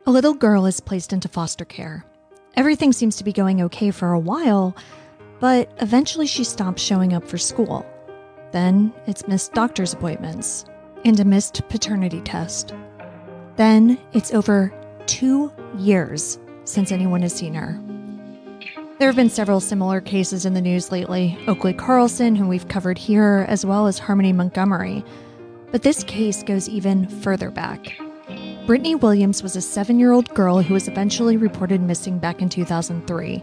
A little girl is placed into foster care. Everything seems to be going okay for a while, but eventually she stops showing up for school. Then it's missed doctor's appointments and a missed paternity test. Then it's over 2 years since anyone has seen her. There have been several similar cases in the news lately. Oakley Carlson, whom we've covered here, as well as Harmony Montgomery. But this case goes even further back. Brittany Williams was a 7-year-old girl who was eventually reported missing back in 2003,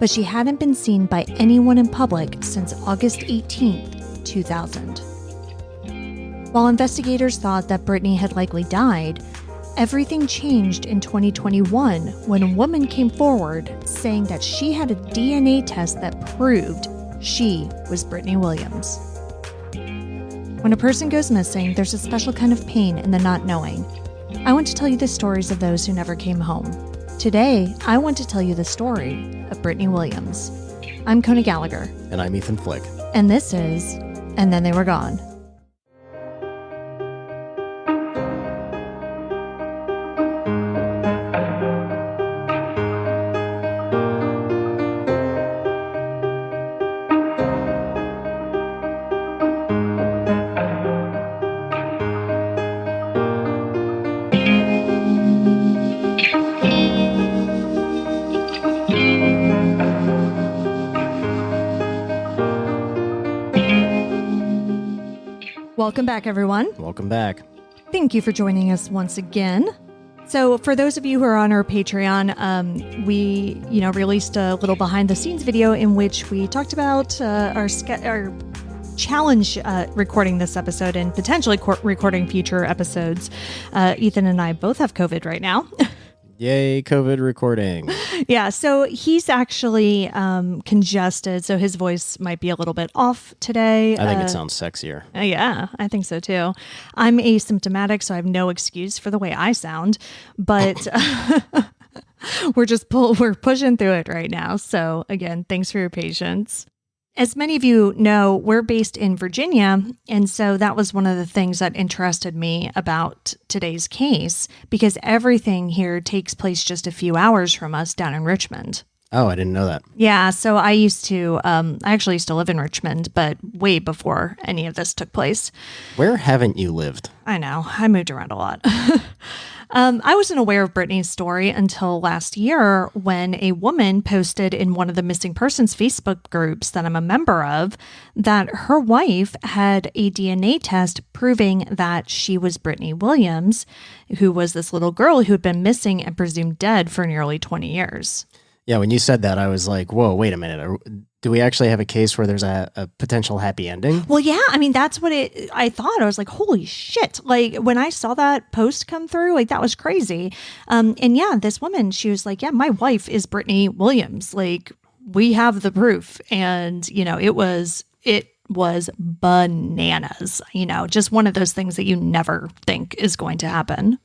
but she hadn't been seen by anyone in public since August 18th, 2000. While investigators thought that Brittany had likely died, everything changed in 2021 when a woman came forward saying that she had a DNA test that proved she was Brittany Williams. When a person goes missing, there's a special kind of pain in the not knowing. I want to tell you the stories of those who never came home. Today, I want to tell you the story of Brittany Williams. I'm Kona Gallagher. And I'm Ethan Flick. And this is And Then They Were Gone. Welcome back, everyone. Welcome back. Thank you for joining us once again. So for those of you who are on our Patreon, we released a little behind the scenes video in which we talked about our challenge recording this episode and potentially recording future episodes. Ethan and I both have COVID right now. Yay, COVID recording. Yeah, so he's actually congested, so his voice might be a little bit off today. I think it sounds sexier. Yeah, I think so too. I'm asymptomatic, so I have no excuse for the way I sound, but we're pushing through it right now. So again, thanks for your patience. As many of you know, we're based in Virginia, and so that was one of the things that interested me about today's case, because everything here takes place just a few hours from us down in Richmond. Oh, I didn't know that. Yeah, so I actually used to live in Richmond, but way before any of this took place. Where haven't you lived? I know, I moved around a lot. I wasn't aware of Brittany's story until last year when a woman posted in one of the missing persons Facebook groups that I'm a member of that her wife had a DNA test proving that she was Brittany Williams, who was this little girl who had been missing and presumed dead for nearly 20 years. Yeah, when you said that, I was like, whoa, wait a minute. Do we actually have a case where there's a potential happy ending? Well, yeah, I mean, that's what I thought. I was like, holy shit. Like, when I saw that post come through, like, that was crazy. And yeah, this woman, she was like, yeah, my wife is Brittany Williams. Like, we have the proof. And, it was bananas, just one of those things that you never think is going to happen.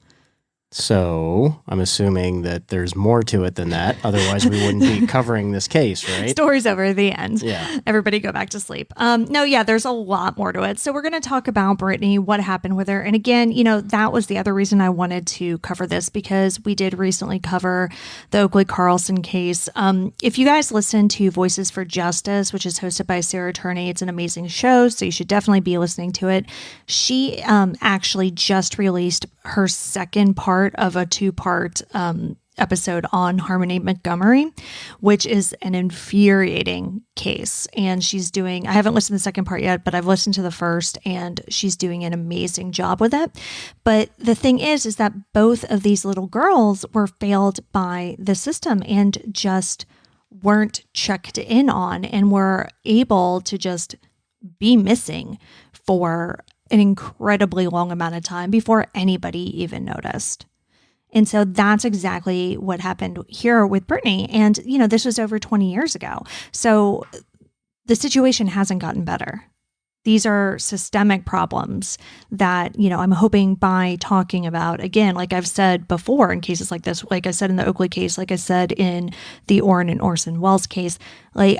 So I'm assuming that there's more to it than that. Otherwise, we wouldn't be covering this case, right? Story's over at the end. Yeah. Everybody go back to sleep. No, yeah, there's a lot more to it. So we're going to talk about Brittany, what happened with her. And again, that was the other reason I wanted to cover this, because we did recently cover the Oakley Carlson case. If you guys listen to Voices for Justice, which is hosted by Sarah Turney, it's an amazing show, so you should definitely be listening to it. She actually just released her second part of a 2-part episode on Harmony Montgomery, which is an infuriating case. And I haven't listened to the second part yet, but I've listened to the first, and she's doing an amazing job with it. But the thing is that both of these little girls were failed by the system and just weren't checked in on and were able to just be missing for an incredibly long amount of time before anybody even noticed. And so that's exactly what happened here with Brittany. And, this was over 20 years ago. So the situation hasn't gotten better. These are systemic problems that, I'm hoping by talking about, again, like I've said before in cases like this, like I said in the Oakley case, like I said in the Orrin and Orson Welles case, like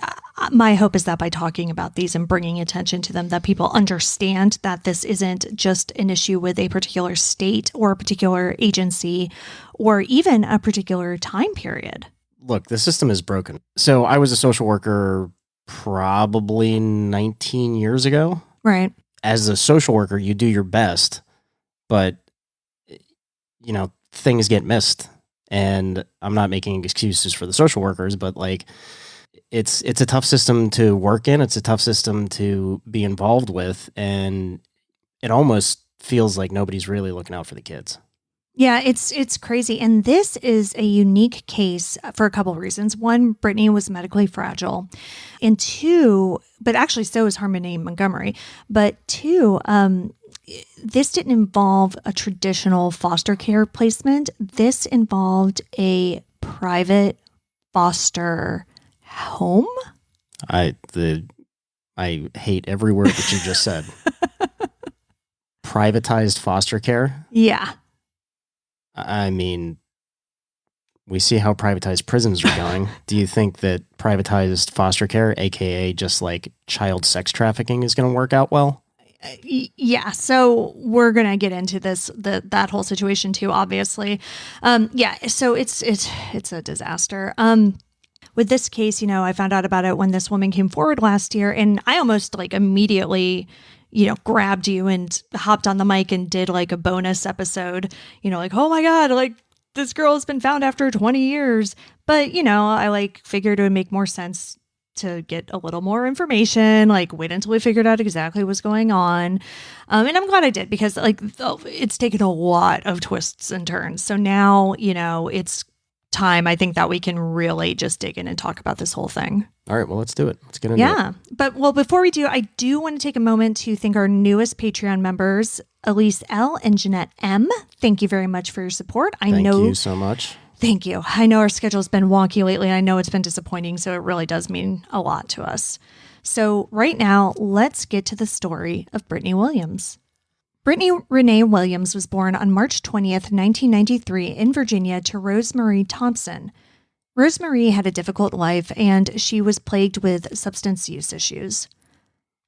my hope is that by talking about these and bringing attention to them, that people understand that this isn't just an issue with a particular state or a particular agency or even a particular time period. Look, the system is broken. So I was a social worker probably 19 years ago. Right. As a social worker, you do your best, but things get missed. And I'm not making excuses for the social workers, but like it's a tough system to work in. It's a tough system to be involved with, and it almost feels like nobody's really looking out for the kids. Yeah, it's crazy. And this is a unique case for a couple of reasons. One, Brittany was medically fragile. And two, but actually so is Harmony Montgomery. But two, this didn't involve a traditional foster care placement. This involved a private foster home. I hate every word that you just said. Privatized foster care? Yeah. I mean, we see how privatized prisons are going. Do you think that privatized foster care, aka just like child sex trafficking, is going to work out well? Yeah, so we're gonna get into that whole situation too, obviously. So it's a disaster. With this case, I found out about it when this woman came forward last year, and I almost like immediately grabbed you and hopped on the mic and did like a bonus episode, like, oh my God, like this girl has been found after 20 years. But, I like figured it would make more sense to get a little more information, like wait until we figured out exactly what's going on. And I'm glad I did, because like it's taken a lot of twists and turns. So now, it's time, I think, that we can really just dig in and talk about this whole thing. All right, well, let's do it. Let's get into it. Yeah. But before we do, I do want to take a moment to thank our newest Patreon members, Elise L. and Jeanette M. Thank you very much for your support. Thank you so much. Thank you. I know our schedule's been wonky lately. I know it's been disappointing, so it really does mean a lot to us. So right now, let's get to the story of Brittany Williams. Brittany Renee Williams was born on March 20th, 1993 in Virginia to Rosemarie Thompson. Rosemarie had a difficult life, and she was plagued with substance use issues.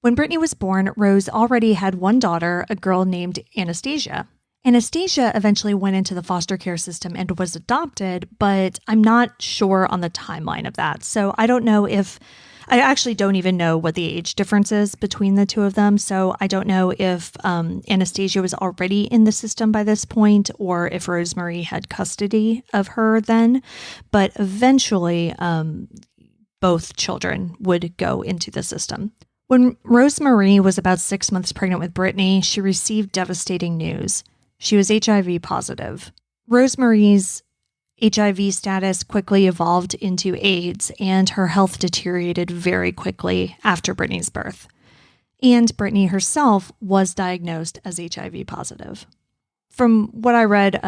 When Brittany was born, Rose already had one daughter, a girl named Anastasia. Anastasia eventually went into the foster care system and was adopted, but I'm not sure on the timeline of that. So I actually don't even know what the age difference is between the two of them. So I don't know if Anastasia was already in the system by this point, or if Rosemarie had custody of her then. But eventually, both children would go into the system. When Rosemarie was about 6 months pregnant with Brittany, she received devastating news. She was HIV positive. Rosemarie's HIV status quickly evolved into AIDS, and her health deteriorated very quickly after Brittany's birth. And Brittany herself was diagnosed as HIV positive. From what I read,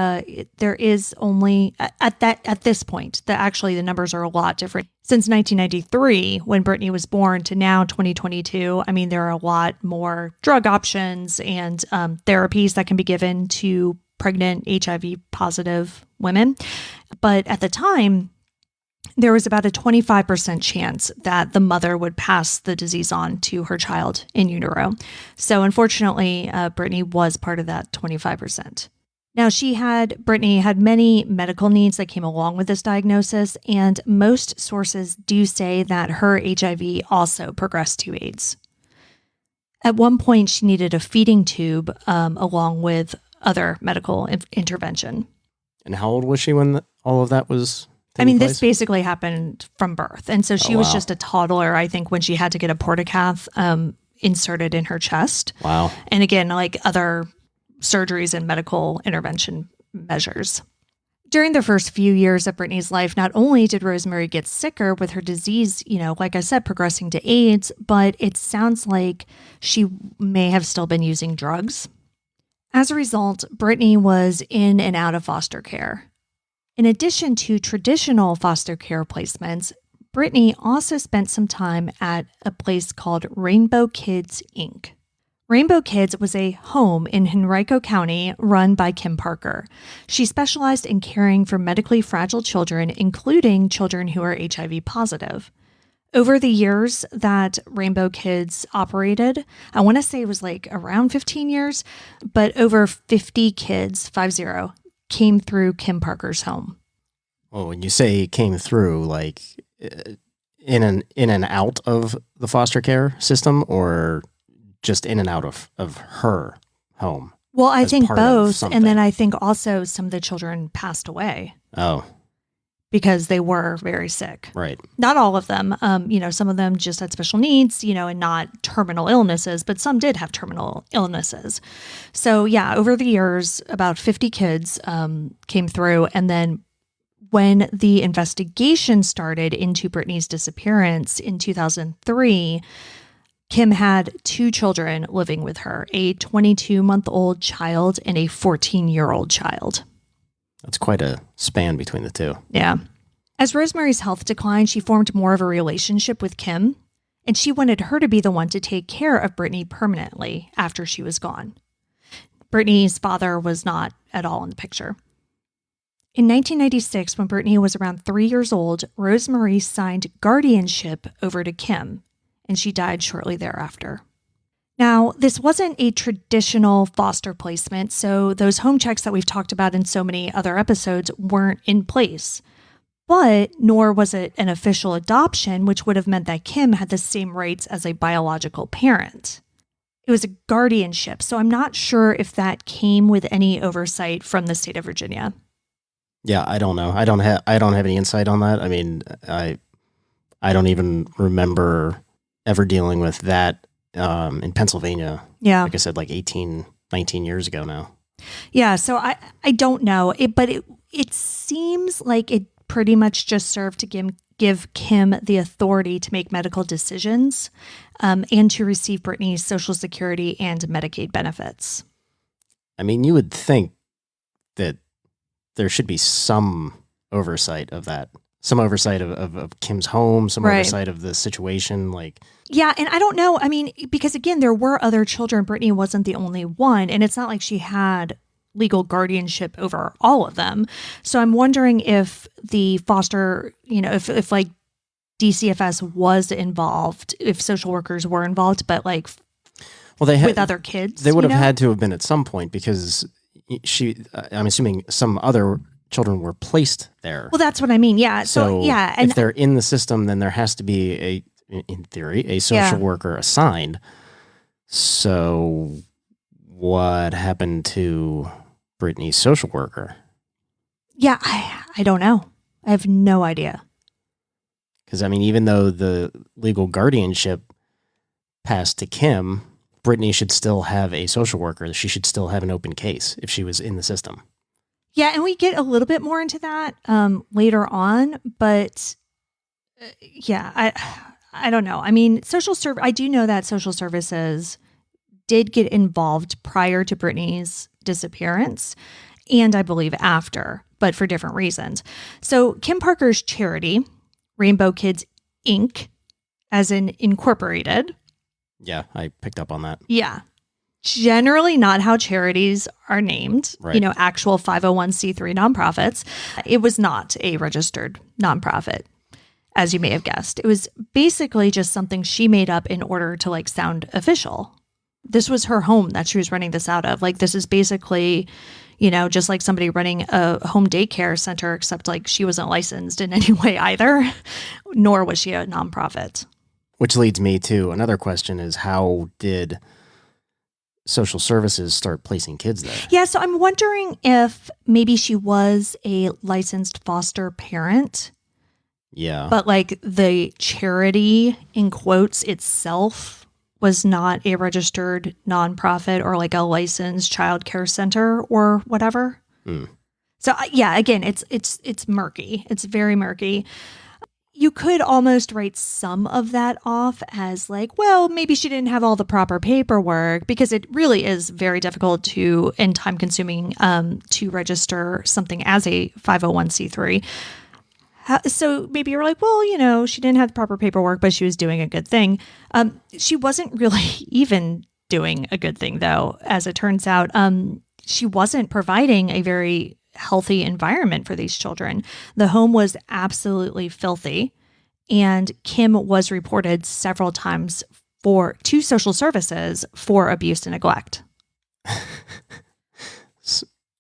there is only at this point that actually the numbers are a lot different. Since 1993, when Brittany was born, to now 2022, I mean, there are a lot more drug options and therapies that can be given to pregnant HIV positive women. But at the time, there was about a 25% chance that the mother would pass the disease on to her child in utero. So unfortunately, Brittany was part of that 25%. Now, Brittany had many medical needs that came along with this diagnosis, and most sources do say that her HIV also progressed to AIDS. At one point, she needed a feeding tube along with other medical intervention. And how old was she when all of that was taking place? This basically happened from birth. And so she was just a toddler, I think, when she had to get a portacath inserted in her chest. Wow. And again, like other surgeries and medical intervention measures. During the first few years of Brittany's life, not only did Rosemarie get sicker with her disease, like I said, progressing to AIDS, but it sounds like she may have still been using drugs. As a result, Brittany was in and out of foster care. In addition to traditional foster care placements, Brittany also spent some time at a place called Rainbow Kids, Inc. Rainbow Kids was a home in Henrico County run by Kim Parker. She specialized in caring for medically fragile children, including children who are HIV positive. Over the years that Rainbow Kids operated, I want to say it was like around 15 years, but over 50 kids, 50, came through Kim Parker's home. Well, when you say came through, like in and out of the foster care system, or just in and out of her home? Well, I think both. And then I think also some of the children passed away. Oh. Because they were very sick. Right. Not all of them. Some of them just had special needs, and not terminal illnesses, but some did have terminal illnesses. So yeah, over the years, about 50 kids came through. And then when the investigation started into Brittany's disappearance in 2003, Kim had 2 children living with her, a 22-month-old child and a 14-year-old child. That's quite a span between the two. Yeah. As Rosemary's health declined, she formed more of a relationship with Kim, and she wanted her to be the one to take care of Brittany permanently after she was gone. Brittany's father was not at all in the picture. In 1996, when Brittany was around 3 years old, Rosemary signed guardianship over to Kim, and she died shortly thereafter. Now, this wasn't a traditional foster placement, so those home checks that we've talked about in so many other episodes weren't in place. But nor was it an official adoption, which would have meant that Kim had the same rights as a biological parent. It was a guardianship, so I'm not sure if that came with any oversight from the state of Virginia. Yeah, I don't know. I don't have any insight on that. I mean, I don't even remember ever dealing with that in Pennsylvania. Yeah. Like I said, like 18, 19 years ago now. Yeah, so I don't know. But it seems like it pretty much just served to give Kim the authority to make medical decisions and to receive Brittany's Social Security and Medicaid benefits. I mean, you would think that there should be some oversight of that. Some oversight of Kim's home, some oversight of the situation. Yeah, and I don't know. I mean, because again, there were other children. Brittany wasn't the only one. And it's not like she had legal guardianship over all of them. So I'm wondering if the foster, if like DCFS was involved, if social workers were involved, but with other kids. They would have had to have been at some point because I'm assuming some other children were placed there. Well, that's what I mean. Yeah. So yeah. And if they're in the system, then there has to be in theory, a social worker assigned. So what happened to Brittany's social worker? Yeah, I don't know. I have no idea. Because, I mean, even though the legal guardianship passed to Kim, Brittany should still have a social worker. She should still have an open case if she was in the system. Yeah, and we get a little bit more into that later on, but I don't know. I mean, I do know that social services did get involved prior to Brittany's disappearance, and I believe after, but for different reasons. So Kim Parker's charity, Rainbow Kids, Inc., as in incorporated. Yeah, I picked up on that. Yeah. Generally not how charities are named, right. Actual 501c3 nonprofits. It was not a registered nonprofit, as you may have guessed. It was basically just something she made up in order to sound official. This was her home that she was running this out of. This is basically, just like somebody running a home daycare center, except she wasn't licensed in any way either, nor was she a nonprofit. Which leads me to another question is, how did social services start placing kids there? Yeah, so I'm wondering if maybe she was a licensed foster parent. Yeah. But the charity, in quotes, itself was not a registered nonprofit or a licensed child care center or whatever. So yeah, again, it's murky. It's very murky. You could almost write some of that off as maybe she didn't have all the proper paperwork, because it really is very difficult and time consuming to register something as a 501c3. So maybe you're like, well, she didn't have the proper paperwork, but she was doing a good thing. She wasn't really even doing a good thing, though, as it turns out. She wasn't providing a very healthy environment for these children. The home was absolutely filthy, and Kim was reported several times to social services for abuse and neglect.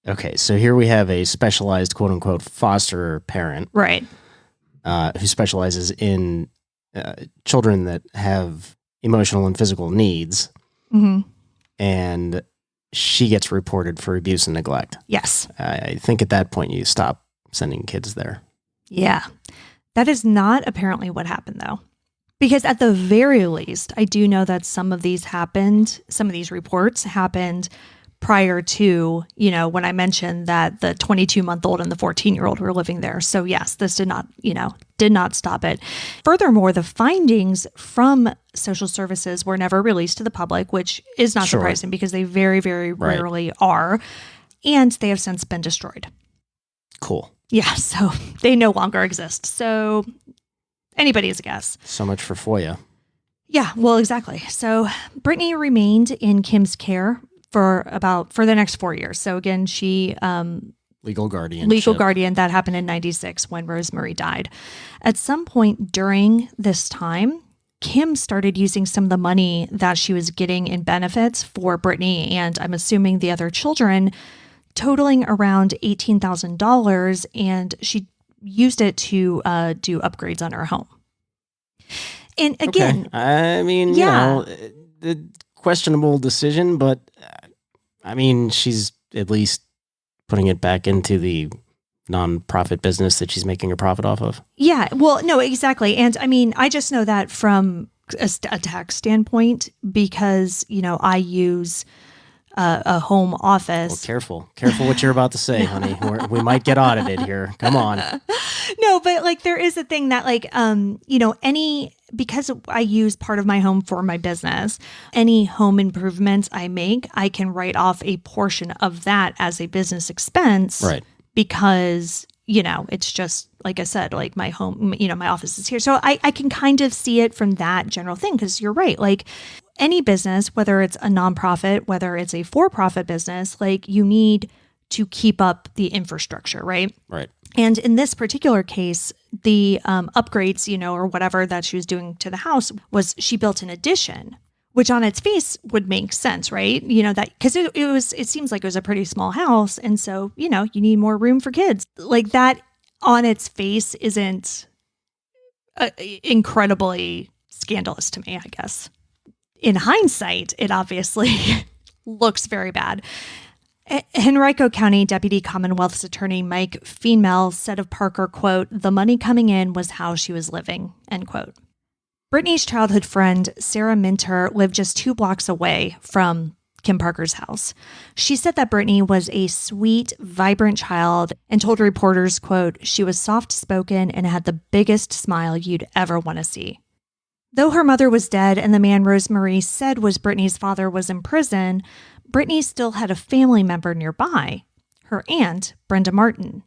Okay, so here we have a specialized quote unquote foster parent. Right. Who specializes in children that have emotional and physical needs. Mm-hmm. And she gets reported for abuse and neglect. Yes. I think at that point you stop sending kids there. Yeah. That is not apparently what happened, though. Because at the very least, I do know that some of these reports happened prior to, when I mentioned that the 22-month-old and the 14-year-old were living there. So yes, this did not stop it. Furthermore, the findings from social services were never released to the public, which is not surprising because they very, very rarely are. And they have since been destroyed. Cool. Yeah, so they no longer exist. So anybody is a guess. So much for FOIA. Yeah, well, exactly. So Brittany remained in Kim's care for the next 4 years. So again, she legal guardian. That happened in 96 when Rosemary died. At some point during this time, Kim started using some of the money that she was getting in benefits for Brittany and I'm assuming the other children, totaling around $18,000, and she used it to do upgrades on her home. And again, okay. I mean, the questionable decision, but I mean, she's at least putting it back into the nonprofit business that she's making a profit off of. Yeah, well, no, exactly. And I mean, I just know that from a tax standpoint because, I use a home office. Well, careful what you're about to say, honey. We might get audited here. Come on. No, but there is a thing that because I use part of my home for my business, any home improvements I make, I can write off a portion of that as a business expense. Right. Because, it's just, like I said, my home, my office is here. So I can kind of see it from that general thing because you're right. Any business, whether it's a nonprofit, whether it's a for-profit business, you need to keep up the infrastructure, right? Right. And in this particular case, the upgrades, or whatever that she was doing to the house was she built an addition, which on its face would make sense, right? That because it seems like it was a pretty small house. And so, you need more room for kids. That on its face isn't incredibly scandalous to me, I guess. In hindsight, it obviously looks very bad. Henrico County Deputy Commonwealth's Attorney Mike Fienmel said of Parker, quote, "The money coming in was how she was living," end quote. Brittany's childhood friend, Sarah Minter, lived just 2 blocks away from Kim Parker's house. She said that Brittany was a sweet, vibrant child and told reporters, quote, "She was soft-spoken and had the biggest smile you'd ever want to see." Though her mother was dead and the man Rosemary said was Brittany's father was in prison, Brittany still had a family member nearby, her aunt, Brenda Martin.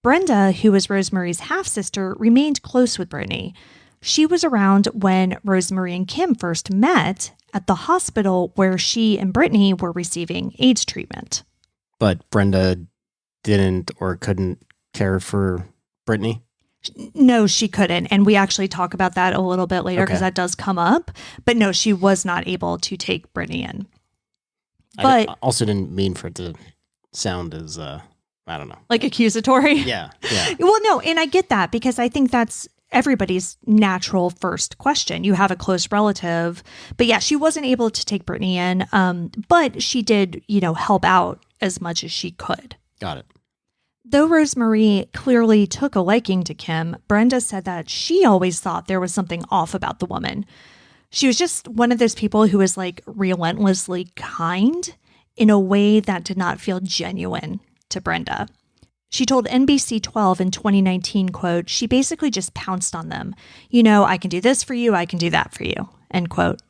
Brenda, who was Rosemary's half-sister, remained close with Brittany. She was around when Rosemary and Kim first met at the hospital where she and Brittany were receiving AIDS treatment. But Brenda didn't or couldn't care for Brittany? No, she couldn't. And we actually talk about that a little bit later because that does come up. But no, she was not able to take Brittany in. But I also didn't mean for it to sound as, I don't know. Accusatory? Yeah. Well, no, and I get that because I think that's everybody's natural first question. You have a close relative. But yeah, she wasn't able to take Brittany in. But she did, help out as much as she could. Got it. Though Rosemary clearly took a liking to Kim, Brenda said that she always thought there was something off about the woman. She was just one of those people who was relentlessly kind in a way that did not feel genuine to Brenda. She told NBC 12 in 2019, quote, "She basically just pounced on them. I can do this for you, I can do that for you," end quote.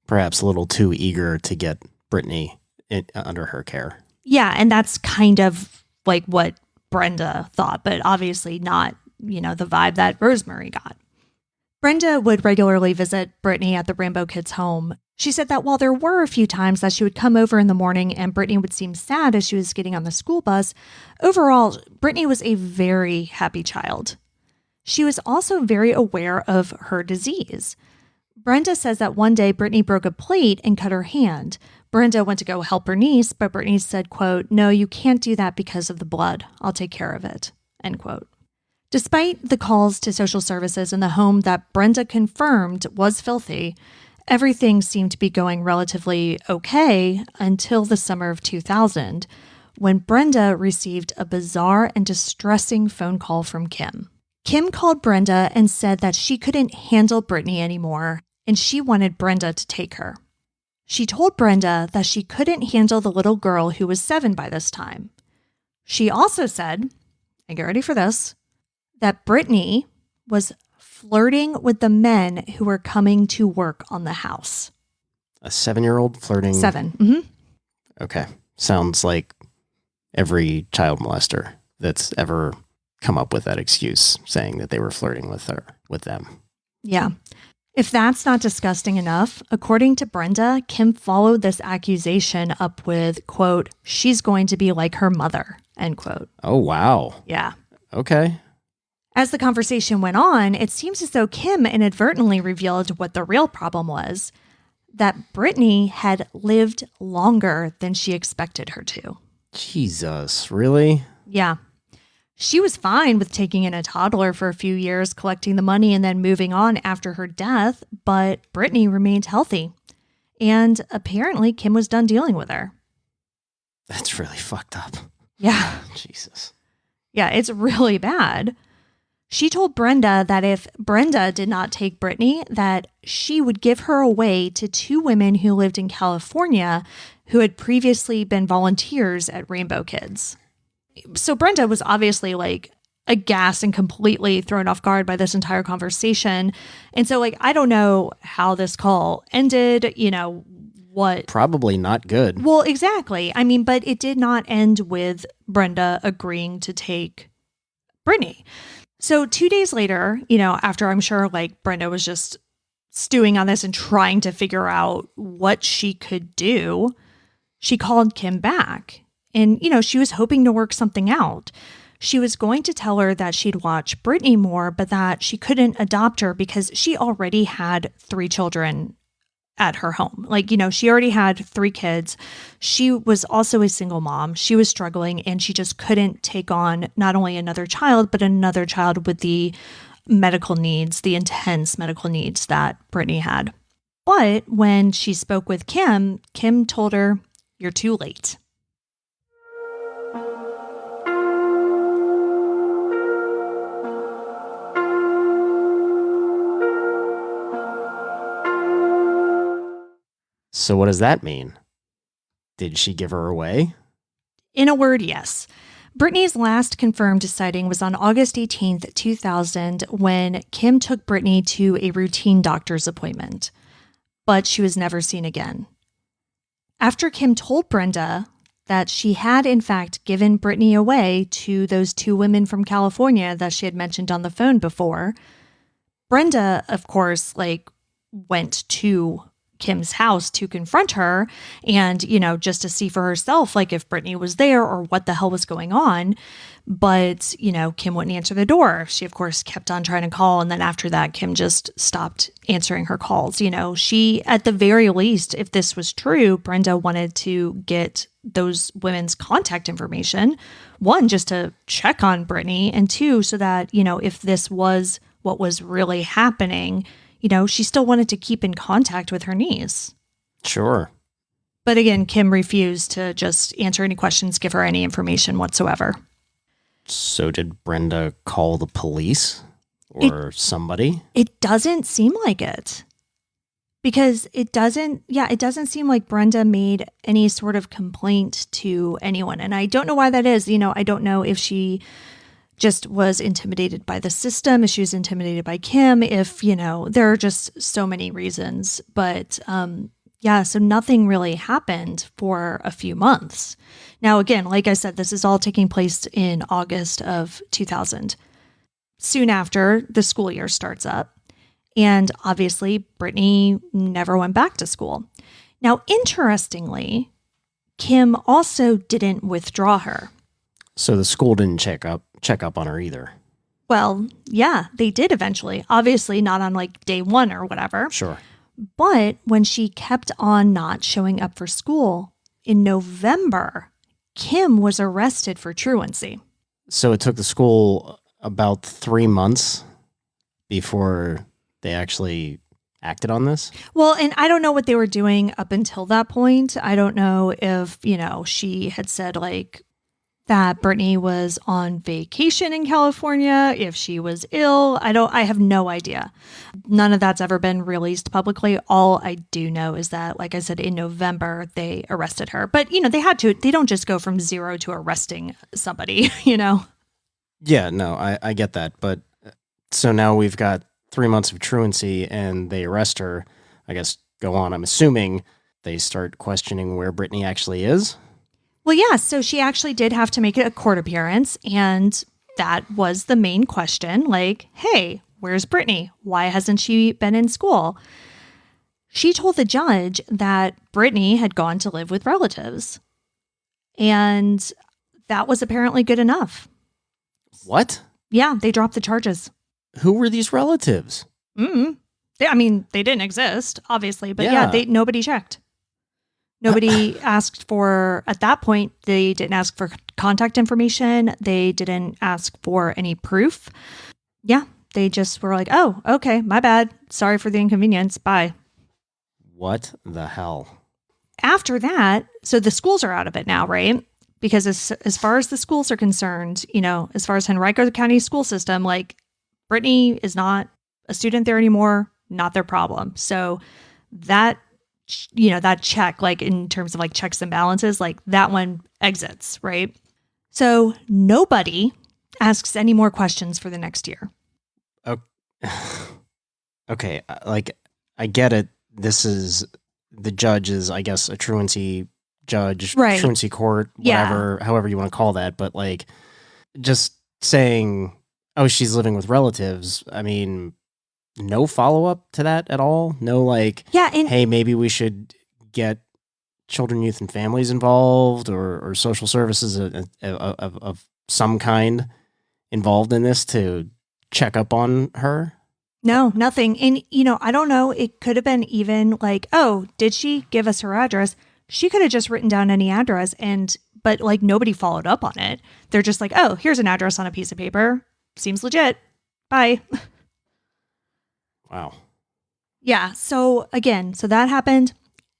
Perhaps a little too eager to get Brittany under her care. Yeah, and that's kind of what Brenda thought, but obviously not the vibe that Rosemary got. Brenda would regularly visit Brittany at the Rainbow Kids' home. She said that while there were a few times that she would come over in the morning and Brittany would seem sad as she was getting on the school bus, overall, Brittany was a very happy child. She was also very aware of her disease. Brenda says that one day Brittany broke a plate and cut her hand. Brenda went to go help her niece, but Brittany said, quote, "No, you can't do that because of the blood. I'll take care of it," end quote. Despite the calls to social services in the home that Brenda confirmed was filthy, everything seemed to be going relatively okay until the summer of 2000, when Brenda received a bizarre and distressing phone call from Kim. Kim called Brenda and said that she couldn't handle Brittany anymore, and she wanted Brenda to take her. She told Brenda that she couldn't handle the little girl who was 7 by this time. She also said, and get ready for this, that Brittany was flirting with the men who were coming to work on the house. A 7-year-old flirting? 7. Mm-hmm. Okay. Sounds like every child molester that's ever come up with that excuse, saying that they were flirting with them. Yeah. If that's not disgusting enough, according to Brenda, Kim followed this accusation up with, quote, "She's going to be like her mother," end quote. Oh, wow. Yeah. Okay. As the conversation went on, it seems as though Kim inadvertently revealed what the real problem was, that Brittany had lived longer than she expected her to. Jesus, really? Yeah. She was fine with taking in a toddler for a few years, collecting the money, and then moving on after her death, but Brittany remained healthy. And apparently, Kim was done dealing with her. That's really fucked up. Yeah. Jesus. Yeah, it's really bad. She told Brenda that if Brenda did not take Brittany, that she would give her away to 2 women who lived in California who had previously been volunteers at Rainbow Kids. So Brenda was obviously aghast and completely thrown off guard by this entire conversation. And so I don't know how this call ended, what. Probably not good. Well, exactly. I mean, but it did not end with Brenda agreeing to take Brittany. So 2 days later, after I'm sure Brenda was just stewing on this and trying to figure out what she could do, she called Kim back. And, she was hoping to work something out. She was going to tell her that she'd watch Brittany more, but that she couldn't adopt her because she already had 3 children at her home. She already had 3 kids. She was also a single mom. She was struggling and she just couldn't take on not only another child, but another child with the medical needs, the intense medical needs that Brittany had. But when she spoke with Kim, Kim told her, "You're too late." So what does that mean? Did she give her away? In a word, yes. Brittany's last confirmed sighting was on August 18th, 2000, when Kim took Brittany to a routine doctor's appointment. But she was never seen again. After Kim told Brenda that she had, in fact, given Brittany away to those 2 women from California that she had mentioned on the phone before, Brenda, of course, went to Kim's house to confront her and, just to see for herself, if Brittany was there or what the hell was going on. But, Kim wouldn't answer the door. She, of course, kept on trying to call. And then after that, Kim just stopped answering her calls. She, at the very least, if this was true, Brenda wanted to get those women's contact information. 1, just to check on Brittany, and 2, so that, if this was what was really happening, she still wanted to keep in contact with her niece. Sure. But again, Kim refused to just answer any questions, give her any information whatsoever. So did Brenda call the police or somebody? It doesn't seem like it. Because it doesn't seem like Brenda made any sort of complaint to anyone. And I don't know why that is. I don't know if she just was intimidated by the system, if she was intimidated by Kim, if, there are just so many reasons. But so nothing really happened for a few months. Now, again, like I said, this is all taking place in August of 2000. soon after, the school year starts up. And obviously, Brittany never went back to school. Now, interestingly, Kim also didn't withdraw her. So the school didn't check up on her either. Well, yeah, they did eventually. Obviously, not on like day one or whatever. Sure. But when she kept on not showing up for school, in November, Kim was arrested for truancy. So it took the school about 3 months before they actually acted on this? Well, and I don't know what they were doing up until that point. I don't know if, she had said like that Brittany was on vacation in California, if she was ill. I have no idea. None of that's ever been released publicly. All I do know is that, like I said, in November, they arrested her. But, they had to. They don't just go from zero to arresting somebody, Yeah, no, I get that. But so now we've got 3 months of truancy and they arrest her. I guess go on. I'm assuming they start questioning where Brittany actually is. Well, yeah. So she actually did have to make a court appearance. And that was the main question. Like, hey, where's Brittany? Why hasn't she been in school? She told the judge that Brittany had gone to live with relatives. And that was apparently good enough. What? Yeah, they dropped the charges. Who were these relatives? They didn't exist, obviously, but yeah, nobody checked. Nobody asked for, at that point, they didn't ask for contact information. They didn't ask for any proof. Yeah, they just were like, oh, okay, my bad. Sorry for the inconvenience. Bye. What the hell? After that, so the schools are out of it now, right? Because as far as the schools are concerned, as far as Henrico County school system, like Brittany is not a student there anymore, not their problem. So that, that check, like in terms of like checks and balances, like that one exits, right? So nobody asks any more questions for the next year. Okay, like I get it. This is the judge is, I guess, a truancy judge, right. Truancy court, whatever, however you want to call that. But like just saying, oh, she's living with relatives. I mean, no follow-up to that at all? No, like, hey, maybe we should get children, youth, and families involved or social services of some kind involved in this to check up on her? No, nothing. And, I don't know. It could have been even like, oh, did she give us her address? She could have just written down any address but like nobody followed up on it. They're just like, oh, here's an address on a piece of paper. Seems legit. Bye. Wow. Yeah. So that happened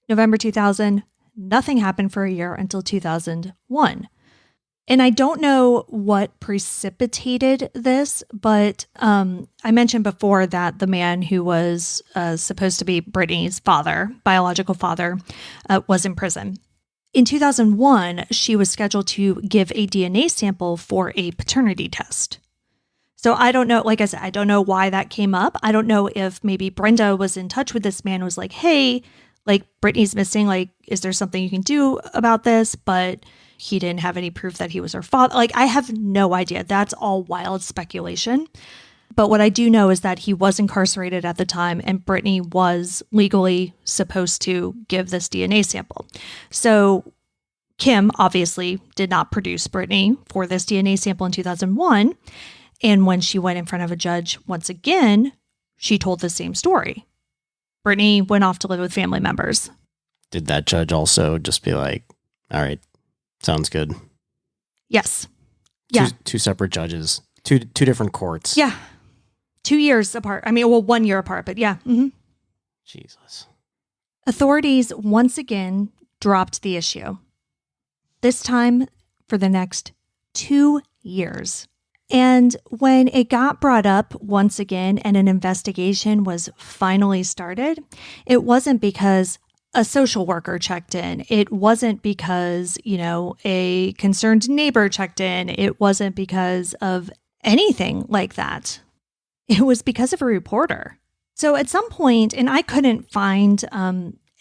November 2000. Nothing happened for a year until 2001. And I don't know what precipitated this, but I mentioned before that the man who was supposed to be Brittany's father, biological father, was in prison. In 2001, she was scheduled to give a DNA sample for a paternity test. So I don't know, like I said, I don't know why that came up. I don't know if maybe Brenda was in touch with this man, was like, hey, like Brittany's missing, like, is there something you can do about this? But he didn't have any proof that he was her father. Like, I have no idea. That's all wild speculation. But what I do know is that he was incarcerated at the time and Brittany was legally supposed to give this DNA sample. So Kim obviously did not produce Brittany for this DNA sample in 2001. And when she went in front of a judge once again, she told the same story. Brittany went off to live with family members. Did that judge also just be like, all right, sounds good? Yes. Yeah. Two separate judges, two different courts. Yeah. 2 years apart. 1 year apart, but yeah. Mm-hmm. Jesus. Authorities once again dropped the issue. This time for the next 2 years. And when it got brought up once again and an investigation was finally started, it wasn't because a social worker checked in. It wasn't because, a concerned neighbor checked in. It wasn't because of anything like that. It was because of a reporter. So at some point, and I couldn't find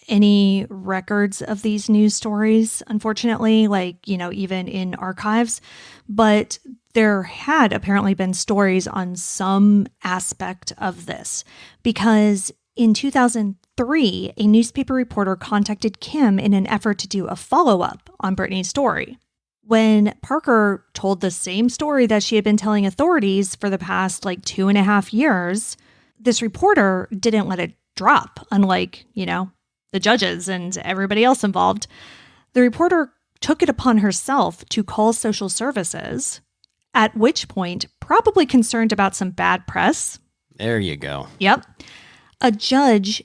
any records of these news stories, unfortunately, like, even in archives, but there had apparently been stories on some aspect of this, because in 2003, a newspaper reporter contacted Kim in an effort to do a follow-up on Brittany's story. When Parker told the same story that she had been telling authorities for the past 2.5 years, this reporter didn't let it drop, unlike, the judges and everybody else involved. The reporter took it upon herself to call social services, at which point, probably concerned about some bad press. There you go. Yep. A judge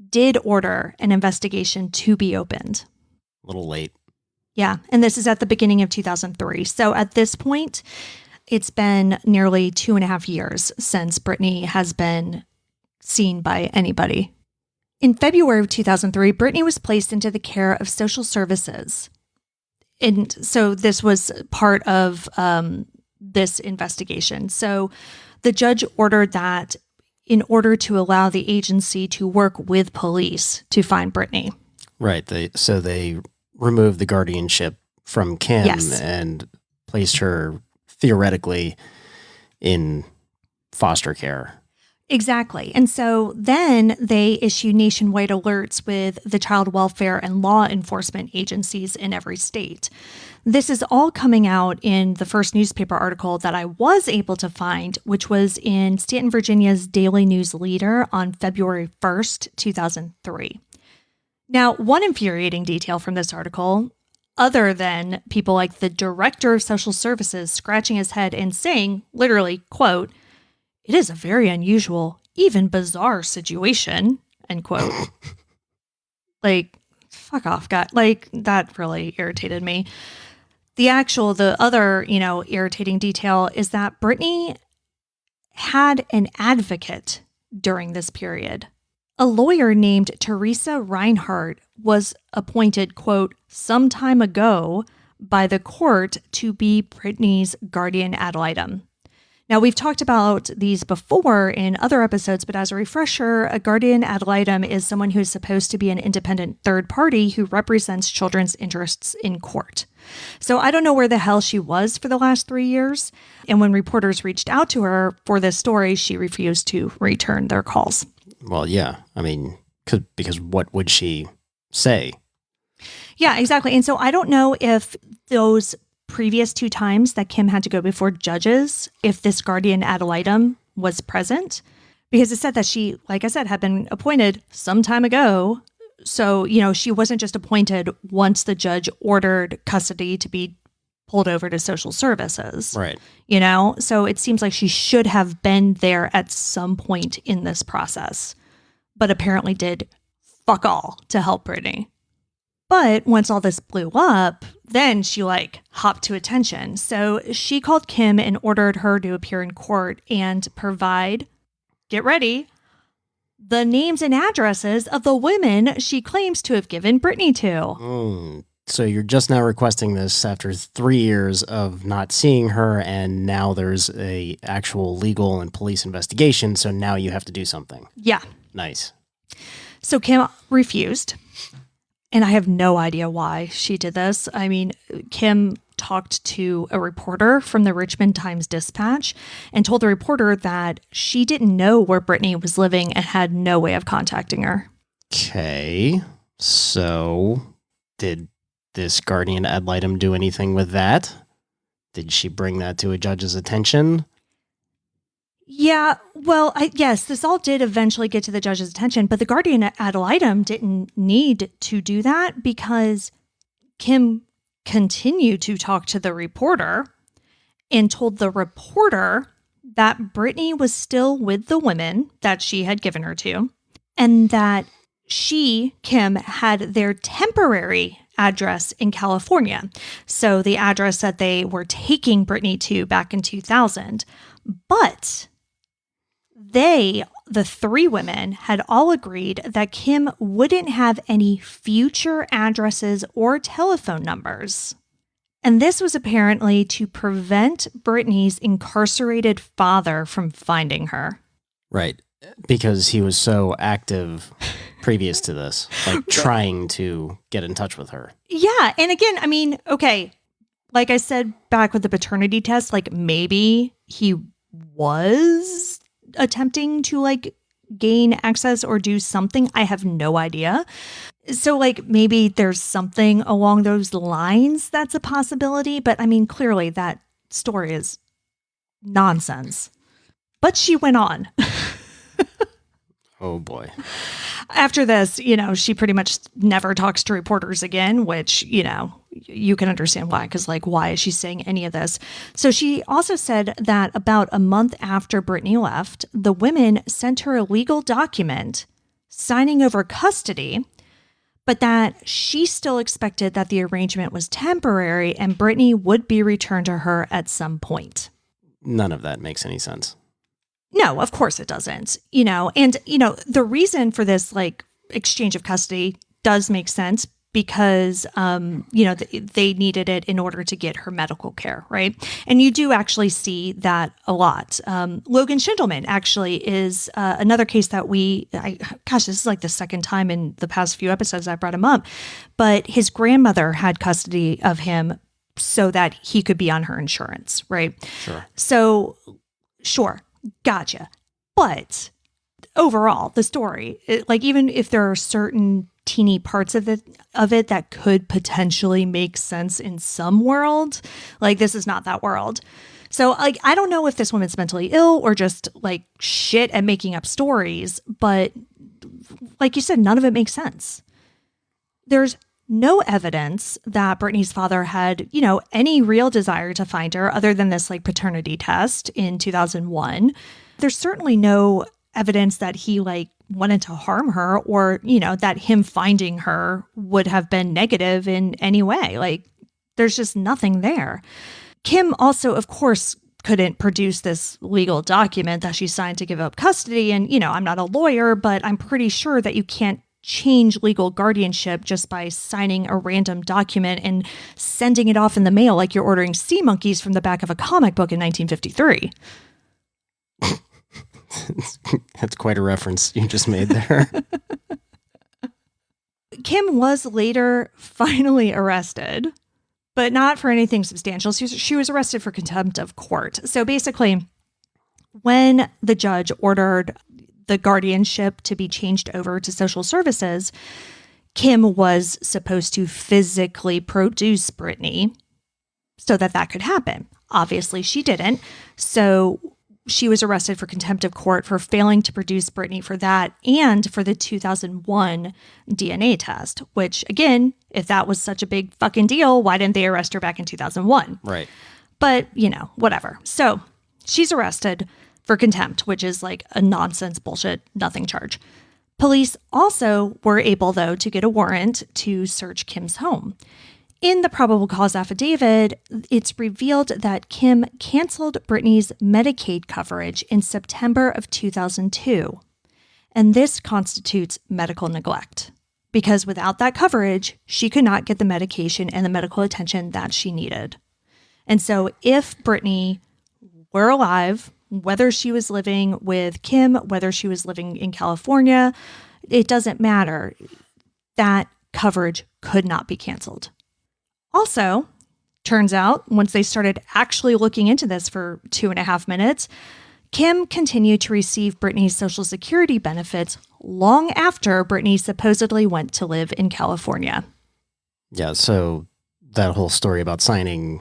did order an investigation to be opened. A little late. Yeah, and this is at the beginning of 2003. So at this point, it's been nearly 2.5 years since Brittany has been seen by anybody. In February of 2003, Brittany was placed into the care of social services. And so this was part of this investigation. So the judge ordered that in order to allow the agency to work with police to find Brittany. Right. So they removed the guardianship from Kim and placed her theoretically in foster care. Exactly. And so then they issued nationwide alerts with the child welfare and law enforcement agencies in every state. This is all coming out in the first newspaper article that I was able to find, which was in Stanton, Virginia's Daily News Leader on February 1st, 2003. Now, one infuriating detail from this article, other than people like the director of social services scratching his head and saying, literally, quote, "It is a very unusual, even bizarre situation," end quote. Fuck off, God. That really irritated me. The other, irritating detail is that Brittany had an advocate during this period. A lawyer named Teresa Reinhardt was appointed, quote, "some time ago" by the court to be Brittany's guardian ad litem. Now, we've talked about these before in other episodes, but as a refresher, a guardian ad litem is someone who's supposed to be an independent third party who represents children's interests in court. So I don't know where the hell she was for the last 3 years. And when reporters reached out to her for this story, she refused to return their calls. Well, yeah. I mean, because what would she say? Yeah, exactly. And so I don't know if those previous 2 times that Kim had to go before judges, if this guardian ad litem was present, because it said that she, like I said, had been appointed some time ago. So, she wasn't just appointed once the judge ordered custody to be pulled over to social services. Right. So it seems like she should have been there at some point in this process, but apparently did fuck all to help Brittany. But once all this blew up, then she hopped to attention. So she called Kim and ordered her to appear in court and provide, get ready, the names and addresses of the women she claims to have given Brittany to. So you're just now requesting this after 3 years of not seeing her, and now there's a actual legal and police investigation, so now you have to do something. Yeah. Nice. So Kim refused. And I have no idea why she did this. I mean, Kim talked to a reporter from the Richmond Times-Dispatch and told the reporter that she didn't know where Brittany was living and had no way of contacting her. Okay. So did this guardian ad litem do anything with that? Did she bring that to a judge's attention? Yeah, well, yes, this all did eventually get to the judge's attention, but the guardian ad litem didn't need to do that because Kim continued to talk to the reporter and told the reporter that Brittany was still with the women that she had given her to, and that she, Kim, had their temporary address in California. So the address that they were taking Brittany to back in 2000. But they, the 3 women, had all agreed that Kim wouldn't have any future addresses or telephone numbers. And this was apparently to prevent Brittany's incarcerated father from finding her. Right. Because he was so active previous to this, trying to get in touch with her. Yeah. And again, I mean, okay, Like I said back with the paternity test, like maybe he was attempting to like gain access or do something. I have no idea. So like maybe there's something along those lines that's a possibility. But I mean, clearly that story is nonsense. But she went on. Oh boy. After this, she pretty much never talks to reporters again, which, you can understand why, because like, why is she saying any of this? So she also said that about a month after Brittany left, the women sent her a legal document signing over custody, but that she still expected that the arrangement was temporary and Brittany would be returned to her at some point. None of that makes any sense. No, of course it doesn't. And the reason for this like exchange of custody does make sense because, they needed it in order to get her medical care, right? And you do actually see that a lot. Logan Schindelman actually is another case that this is like the second time in the past few episodes I brought him up, but his grandmother had custody of him so that he could be on her insurance, right? Sure. So, sure, gotcha. But overall, the story, even if there are certain teeny parts of it that could potentially make sense in some world, like this is not that world. So like I don't know if this woman's mentally ill or just like shit at making up stories, but like you said, none of it makes sense. There's no evidence that Brittany's father had, any real desire to find her other than this like paternity test in 2001. There's certainly no evidence that he like wanted to harm her or, that him finding her would have been negative in any way. Like there's just nothing there. Kim also, of course, couldn't produce this legal document that she signed to give up custody. And, I'm not a lawyer, but I'm pretty sure that you can't change legal guardianship just by signing a random document and sending it off in the mail like you're ordering sea monkeys from the back of a comic book in 1953. That's quite a reference you just made there. Kim was later finally arrested, but not for anything substantial. She was arrested for contempt of court. So basically, when the judge ordered the guardianship to be changed over to social services, Kim was supposed to physically produce Brittany so that could happen. Obviously, she didn't. So she was arrested for contempt of court for failing to produce Brittany for that and for the 2001 DNA test, which, again, if that was such a big fucking deal, why didn't they arrest her back in 2001? Right. But, whatever. So she's arrested for contempt, which is like a nonsense bullshit, nothing charge. Police also were able, though, to get a warrant to search Kim's home. In the probable cause affidavit, it's revealed that Kim canceled Brittany's Medicaid coverage in September of 2002. And this constitutes medical neglect, because without that coverage, she could not get the medication and the medical attention that she needed. And so if Brittany were alive, whether she was living with Kim, whether she was living in California, it doesn't matter. That coverage could not be canceled. Also, turns out, once they started actually looking into this for 2.5 minutes, Kim continued to receive Brittany's Social Security benefits long after Brittany supposedly went to live in California. Yeah, so that whole story about signing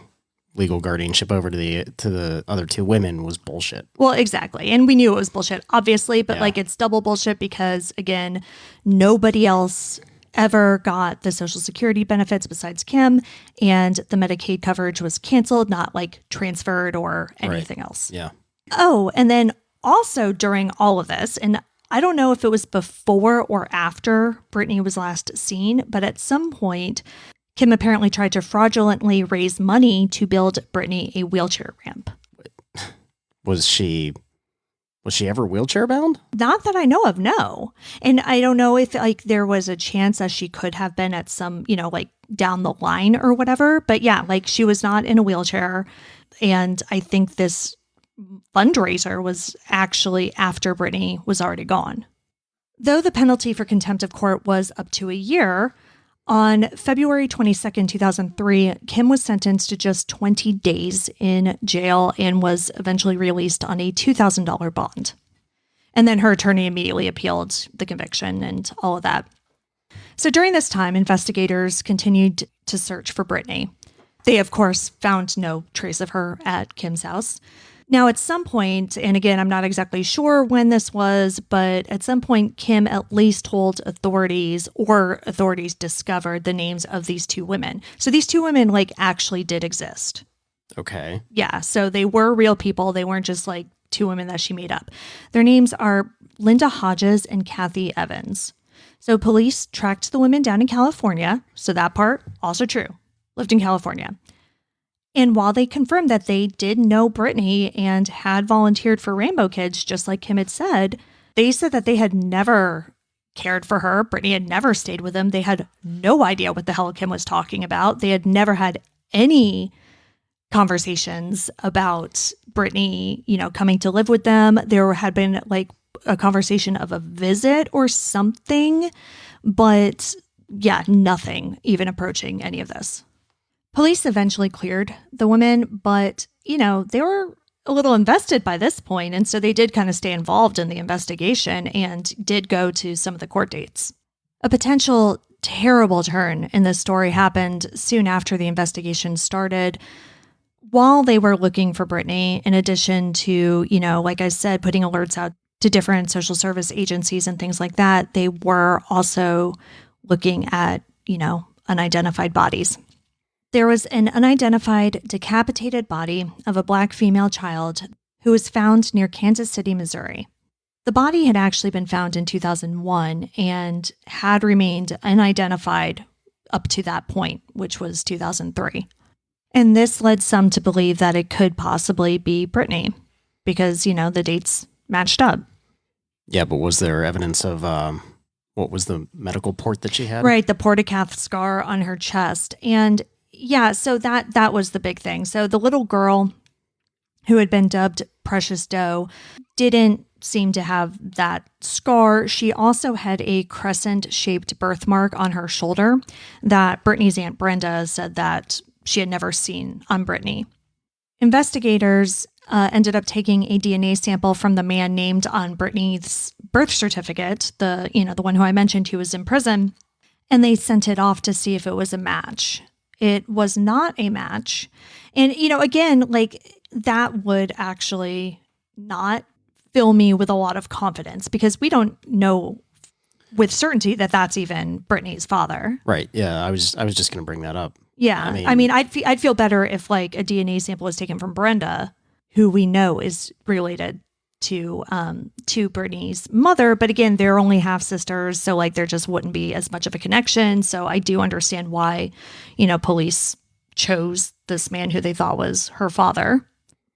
legal guardianship over to the other two women was bullshit. Well, exactly. And we knew it was bullshit, obviously, but it's double bullshit because, again, nobody else ever got the Social Security benefits besides Kim, and the Medicaid coverage was canceled, not like transferred or anything else. Yeah. Oh, and then also during all of this, and I don't know if it was before or after Brittany was last seen, but at some point, Kim apparently tried to fraudulently raise money to build Brittany a wheelchair ramp. Was she ever wheelchair bound? Not that I know of, no. And I don't know if like there was a chance that she could have been at some, like down the line or whatever. But yeah, like she was not in a wheelchair. And I think this fundraiser was actually after Brittany was already gone. Though the penalty for contempt of court was up to a year, On February 22nd, 2003, Kim was sentenced to just 20 days in jail and was eventually released on a $2,000 bond. And then her attorney immediately appealed the conviction and all of that. So during this time, investigators continued to search for Brittany. They, of course, found no trace of her at Kim's house. Now, at some point, and again, I'm not exactly sure when this was, but at some point, Kim at least told authorities, or authorities discovered the names of these two women. So these two women, actually did exist. Okay. Yeah, so they were real people. They weren't just, two women that she made up. Their names are Linda Hodges and Kathy Evans. So police tracked the women down in California. So that part, also true. Lived in California. And while they confirmed that they did know Brittany and had volunteered for Rainbow Kids, just like Kim had said, they said that they had never cared for her. Brittany had never stayed with them. They had no idea what the hell Kim was talking about. They had never had any conversations about Brittany, coming to live with them. There had been a conversation of a visit or something, but yeah, nothing even approaching any of this. Police eventually cleared the women, but, they were a little invested by this point, and so they did kind of stay involved in the investigation and did go to some of the court dates. A potential terrible turn in this story happened soon after the investigation started. While they were looking for Brittany, in addition to, like I said, putting alerts out to different social service agencies and things like that, they were also looking at, unidentified bodies. There was an unidentified decapitated body of a Black female child who was found near Kansas City, Missouri. The body had actually been found in 2001 and had remained unidentified up to that point, which was 2003. And this led some to believe that it could possibly be Brittany because, the dates matched up. Yeah, but was there evidence of what was the medical port that she had? Right, the portocath scar on her chest. And yeah, so that was the big thing. So the little girl who had been dubbed Precious Doe didn't seem to have that scar. She also had a crescent-shaped birthmark on her shoulder that Brittany's Aunt Brenda said that she had never seen on Brittany. Investigators ended up taking a DNA sample from the man named on Brittany's birth certificate, the one who I mentioned who was in prison, and they sent it off to see if it was a match. It was not a match. And, again, that would actually not fill me with a lot of confidence because we don't know with certainty that that's even Brittany's father. Right. Yeah. I was just going to bring that up. Yeah. I mean, I'd feel better if a DNA sample was taken from Brenda, who we know is related to Brittany's mother. But again, they're only half sisters. So there just wouldn't be as much of a connection. So I do understand why, police chose this man who they thought was her father.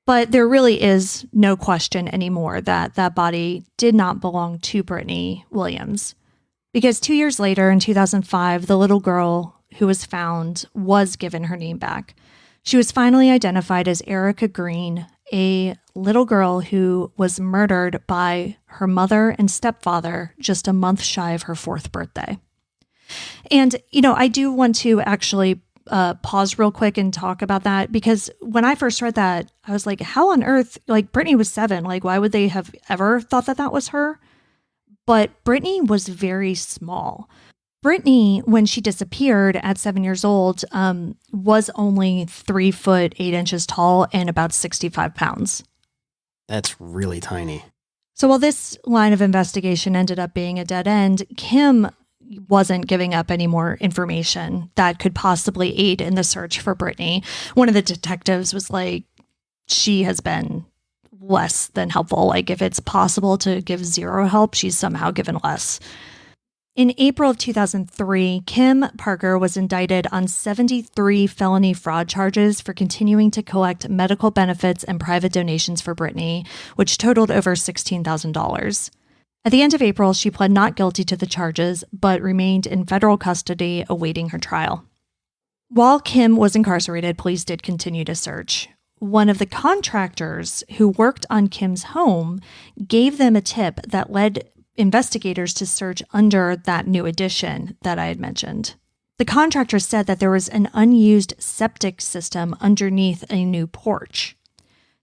But there really is no question anymore that that body did not belong to Brittany Williams. Because 2 years later, in 2005, the little girl who was found was given her name back. She was finally identified as Erica Green, a little girl who was murdered by her mother and stepfather just a month shy of her 4th birthday. And, I do want to actually pause real quick and talk about that because when I first read that, I was like, how on earth, Brittany was 7, why would they have ever thought that that was her? But Brittany was very small. Brittany, when she disappeared at 7 years old, was only 3 foot 8 inches tall and about 65 pounds. That's really tiny. So while this line of investigation ended up being a dead end, Kim wasn't giving up any more information that could possibly aid in the search for Brittany. One of the detectives was like, she has been less than helpful. If it's possible to give zero help, she's somehow given less. In April of 2003, Kim Parker was indicted on 73 felony fraud charges for continuing to collect medical benefits and private donations for Brittany, which totaled over $16,000. At the end of April, she pled not guilty to the charges, but remained in federal custody awaiting her trial. While Kim was incarcerated, police did continue to search. One of the contractors who worked on Kim's home gave them a tip that led investigators to search under that new addition that I had mentioned. The contractor said that there was an unused septic system underneath a new porch.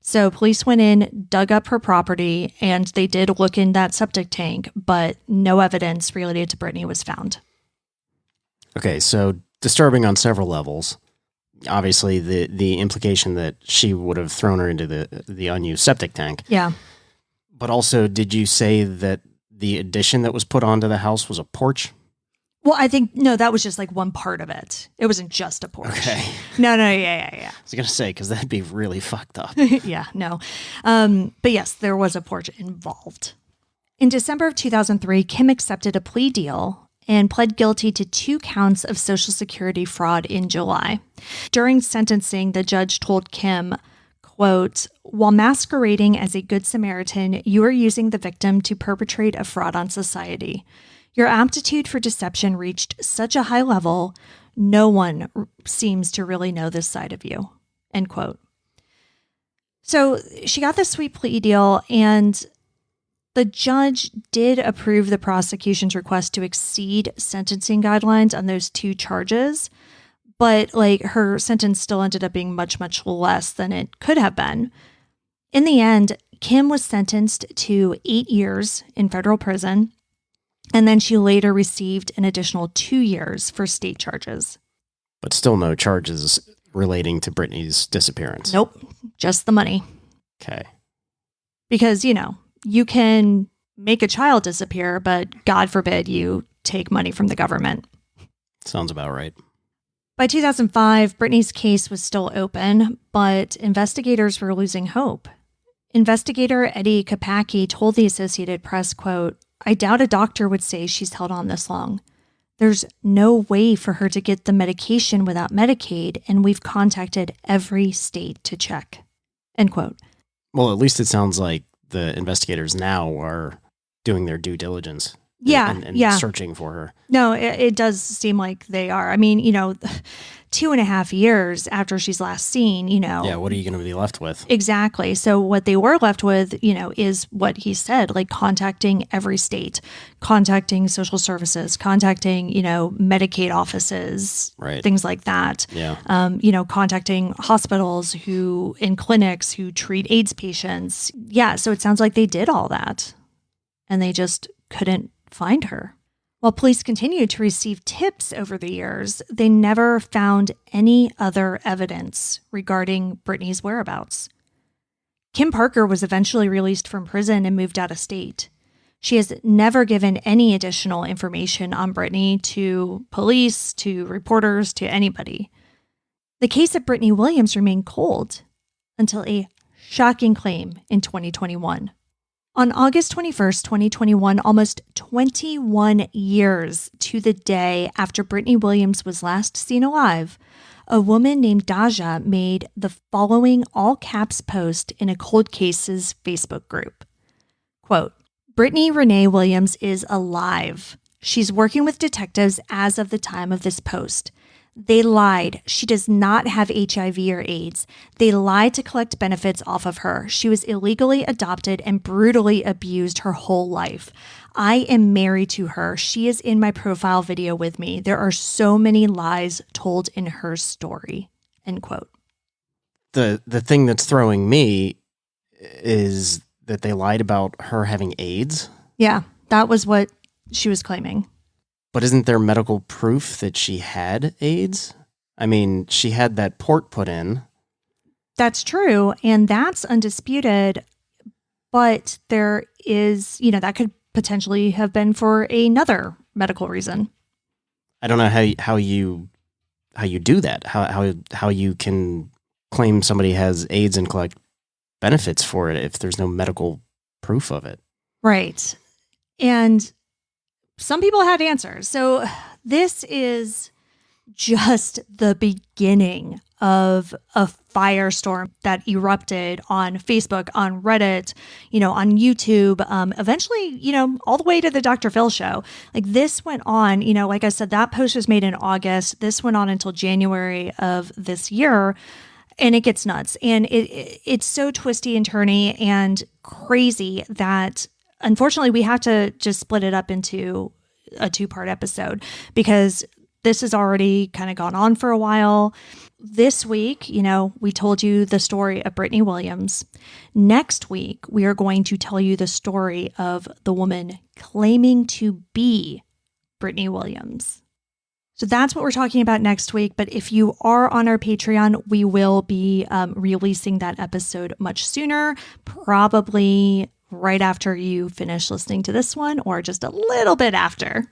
So police went in, dug up her property, and they did look in that septic tank, but no evidence related to Brittany was found. Okay, so disturbing on several levels. Obviously, the implication that she would have thrown her into the unused septic tank. Yeah. But also, did you say that the addition that was put onto the house was a porch? Well, I think, no, that was just like one part of it. It wasn't just a porch. Okay. No, yeah. I was going to say, because that'd be really fucked up. Yeah, no. But yes, there was a porch involved. In December of 2003, Kim accepted a plea deal and pled guilty to 2 counts of Social Security fraud in July. During sentencing, the judge told Kim, quote, "While masquerading as a good Samaritan, you are using the victim to perpetrate a fraud on society. Your aptitude for deception reached such a high level, no one seems to really know this side of you," end quote. So she got this sweet plea deal, and the judge did approve the prosecution's request to exceed sentencing guidelines on those 2 charges, but like her sentence still ended up being much, much less than it could have been. In the end, Kim was sentenced to 8 years in federal prison, and then she later received an additional 2 years for state charges. But still no charges relating to Brittany's disappearance. Nope, just the money. Okay. Because, you can make a child disappear, but God forbid you take money from the government. Sounds about right. By 2005, Brittany's case was still open, but investigators were losing hope. Investigator Eddie Kopacki told the Associated Press, quote, "I doubt a doctor would say she's held on this long. There's no way for her to get the medication without Medicaid, and we've contacted every state to check," end quote. Well, at least it sounds like the investigators now are doing their due diligence. Yeah, and yeah. searching for her. No, it does seem like they are. I mean, 2.5 years after she's last seen, Yeah, what are you going to be left with? Exactly. So what they were left with, is what he said, like contacting every state, contacting social services, contacting, Medicaid offices, right, things like that. Yeah. Contacting hospitals and clinics who treat AIDS patients. Yeah. So it sounds like they did all that and they just couldn't find her. While police continued to receive tips over the years, they never found any other evidence regarding Brittany's whereabouts. Kim Parker was eventually released from prison and moved out of state. She has never given any additional information on Brittany to police, to reporters, to anybody. The case of Brittany Williams remained cold until a shocking claim in 2021. On August 21st, 2021, almost 21 years to the day after Brittany Williams was last seen alive, a woman named Daja made the following all-caps post in a Cold Cases Facebook group. Quote, "Brittany Renee Williams is alive. She's working with detectives as of the time of this post. They lied. She does not have HIV or AIDS. They lied to collect benefits off of her. She was illegally adopted and brutally abused her whole life. I am married to her. She is in my profile video with me. There are so many lies told in her story," end quote. The thing that's throwing me is that they lied about her having AIDS. Yeah, that was what she was claiming. But isn't there medical proof that she had AIDS? I mean, she had that port put in. That's true, and that's undisputed, but there is, that could potentially have been for another medical reason. I don't know how you do that. How you can claim somebody has AIDS and collect benefits for it if there's no medical proof of it. Right. And some people had answers. So this is just the beginning of a firestorm that erupted on Facebook, on Reddit, on YouTube, eventually, all the way to the Dr. Phil show. Like this went on, like I said, that post was made in August. This went on until January of this year. And it gets nuts. And it's so twisty and turny and crazy that unfortunately we have to just split it up into a 2-part episode because this has already kind of gone on for a while. This week, we told you the story of Brittany Williams. Next week, we are going to tell you the story of the woman claiming to be Brittany Williams. So that's what we're talking about next week. But if you are on our Patreon, we will be releasing that episode much sooner, probably right after you finish listening to this one or just a little bit after.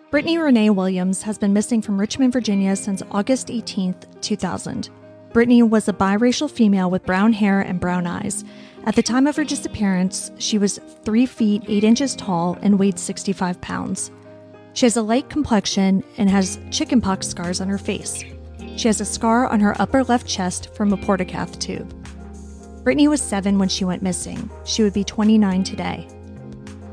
Brittany Renee Williams has been missing from Richmond, Virginia since August 18th, 2000. Brittany was a biracial female with brown hair and brown eyes. At the time of her disappearance, she was 3 feet 8 inches tall and weighed 65 pounds. She has a light complexion and has chickenpox scars on her face. She has a scar on her upper left chest from a portacath tube. Brittany was 7 when she went missing. She would be 29 today.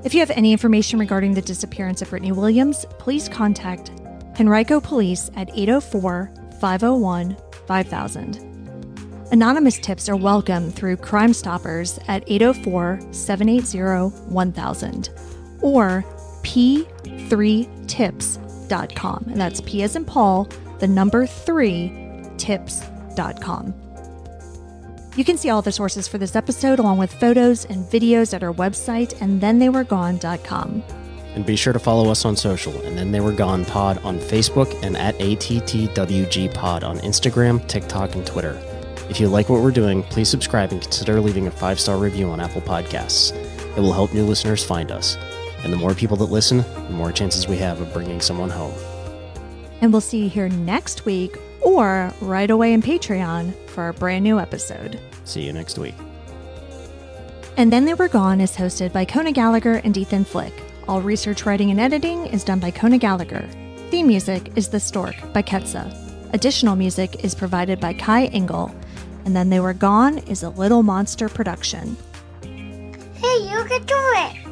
If you have any information regarding the disappearance of Brittany Williams, please contact Henrico Police at 804-501-5000. Anonymous tips are welcome through Crime Stoppers at 804-780-1000 or p3tips.com. And that's P as in Paul, the number 3, tips.com. You can see all the sources for this episode along with photos and videos at our website, andthentheyweregone.com. And be sure to follow us on social, And Then They Were Gone Pod on Facebook and at ATTWG Pod on Instagram, TikTok, and Twitter. If you like what we're doing, please subscribe and consider leaving a 5-star review on Apple Podcasts. It will help new listeners find us. And the more people that listen, the more chances we have of bringing someone home. And we'll see you here next week or right away in Patreon for a brand new episode. See you next week. And Then They Were Gone is hosted by Kona Gallagher and Ethan Flick. All research, writing, and editing is done by Kona Gallagher. Theme music is The Stork by Ketsa. Additional music is provided by Kai Engel. And Then They Were Gone is a Little Monster production. Hey, you can do it!